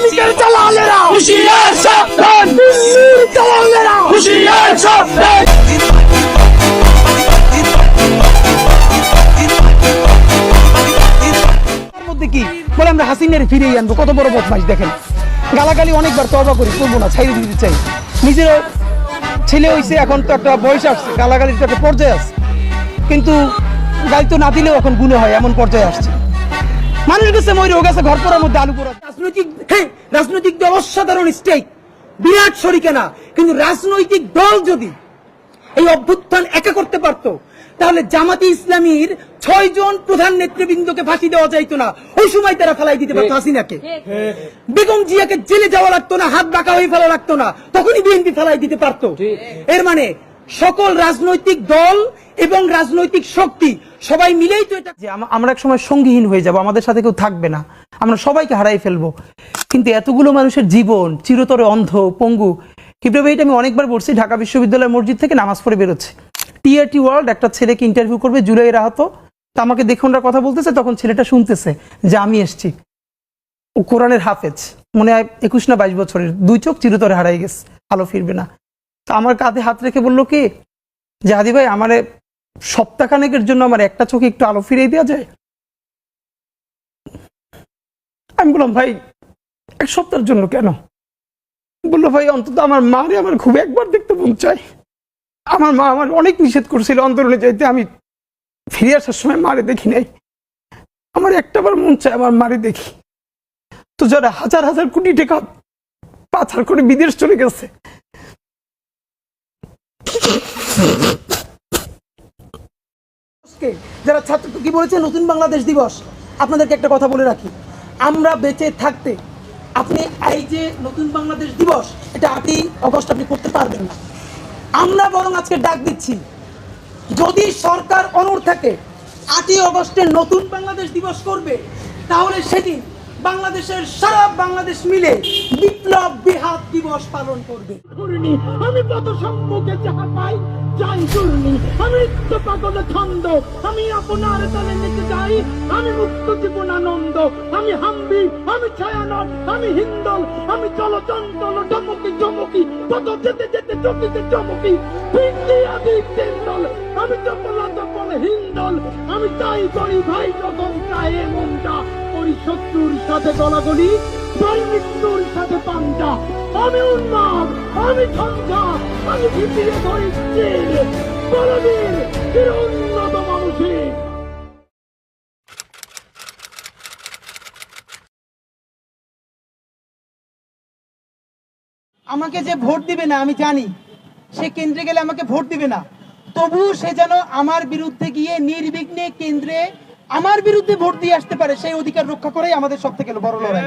লীগের দালালেরা হুঁশিয়ার সাবধান, দিল্লির দালালেরা হুঁশিয়ার সাবধান। কি বলে আমরা হাসিনার ফিরিয়ে আনবো, কত বড় বদমাইশ দেখেন। গালাগালি অনেকবার তওবা করি, করবো না, ছাইড়ে দিতে চাই। নিজের ছেলে হইছে, এখন তো একটা বয়স আসছে, গালাগালির তো একটা পর্যায়ে আছে, কিন্তু গালি তো না দিলেও এখন গুণ হয়, এমন পর্যায়ে আসছে। মানুষ গেছে ময়ূর ও গেছে ঘর পড়ার মধ্যে আলু পোড়া। রাজনৈতিক দল অসাধারণ স্টেক, বিরাট শরিকানা, কিন্তু রাজনৈতিক দল যদি এই অভ্যুত্থান একা করতে পারতো, তাহলে জামাতে ইসলামীর 6 জন প্রধান নেতৃবৃন্দকে ফাঁসি দেওয়া যাইতো না। ওই সময় তারা ফালাই দিতে পারতো হাসিনাকে। বেগম জিয়াকে জেলে যাওয়া লাগতো না, হাত বাঁকা হয়ে ফেলা লাগতো না, তখনই বিএনপি ফালাই দিতে পারতো। এর মানে সকল রাজনৈতিক দল এবং রাজনৈতিক শক্তি সবাই মিলেই তো এটা, যে আমরা এক সময় সঙ্গীহীন হয়ে যাব, আমাদের সাথে কেউ থাকবে না, আমরা সবাইকে হারাই ফেলবো। কিন্তু এতগুলো মানুষের জীবন চিরতরে অন্ধ, পঙ্গু। কিভাবে এটা আমি অনেকবার বলছি, ঢাকা বিশ্ববিদ্যালয়ের মসজিদ থেকে নামাজ পড়ে বেরোচ্ছে, টিআরটি ওয়ার্ল্ড একটা ছেলেকে ইন্টারভিউ করবে, জুলাইয়ের আহত। তো আমাকে দেখে ওনারা কথা বলতেছে, তখন ছেলেটা শুনতেছে যে আমি এসছি। ও কোরআনের হাফেজ, মনে হয় 21 না 22 বছরের, 2 চোখ চিরতরে হারাই গেছে, ভালো ফিরবে না। তো আমার কাঁধে হাত রেখে বললো কি যে হাদি ভাই, আমার সপ্তাহখানেকের জন্য আমার একটা চোখে একটু আলো ফিরিয়ে দেওয়া যায়। আমি বললাম ভাই 1 সপ্তাহের জন্য কেন? বললো ভাই অন্তত আমার মারে আমার খুব একবার দেখতে মন চায়। আমার মা আমার অনেক নিষেধ করছিল অন্তরণে যাইতে, আমি ফিরে আসার সময় মারে দেখি নাই, আমার একটাবার মন চায় আমার মারে দেখি। তো যারা হাজার হাজার কোটি টাকা পাচার করে বিদেশ চলে গেছে, যারা ছাত্র কি বলেছে নতুন বাংলাদেশ দিবস, আপনাদেরকে একটা কথা বলে রাখি, আমরা বেঁচে থাকতে আপনি এই যে নতুন বাংলাদেশ দিবস, এটা 8ই অগস্ট আপনি করতে পারবেন না। আমরা বরং আজকে ডাক দিচ্ছি, যদি সরকার অনড় থাকে 8ই অগস্টে নতুন বাংলাদেশ দিবস করবে, তাহলে সেদিন বাংলাদেশের সারা বাংলাদেশ মিলে বিপ্লব বিহাত দিবস পালন করবে। আমি পথ সম্মুখে যাহা পাই যাই চূর্ণি, আমি নিত্য পাগলে ছন্দ, আমি আপনার তালে নিতে যাই, আমি মুক্ত জীবন আনন্দ, আমি হাম্বি, আমি ছায়ানট, আমি হিন্দল, আমি চলচঞ্চল চমকি চমকি, পথ যেতে যেতে চকিতে চমকি, ভিন্দি আদি তেন্দল, আমি চপলা চপল হিন্দল, আমি তাই করি ভাই যখন চায় মনটা, করি শত্রুর সাথে গলাগলি, করি মৃত্যুর সাথে পাঞ্জা, আমি উন্মাদ, আমি ঝঞ্ঝা, আমি ভিতিয়ে ধরি বলবীর চির উন্নত মানুষের। আমাকে যে ভোট দিবে না আমি জানি, সে কেন্দ্রে গেলে আমাকে ভোট দিবে না, তবু সে যেন আমার বিরুদ্ধে গিয়ে নির্বিঘ্নে কেন্দ্রে আমার বিরুদ্ধে ভোট দিয়ে আসতে পারে, সেই অধিকার রক্ষা করাই আমাদের সব থেকে বড় লড়াই।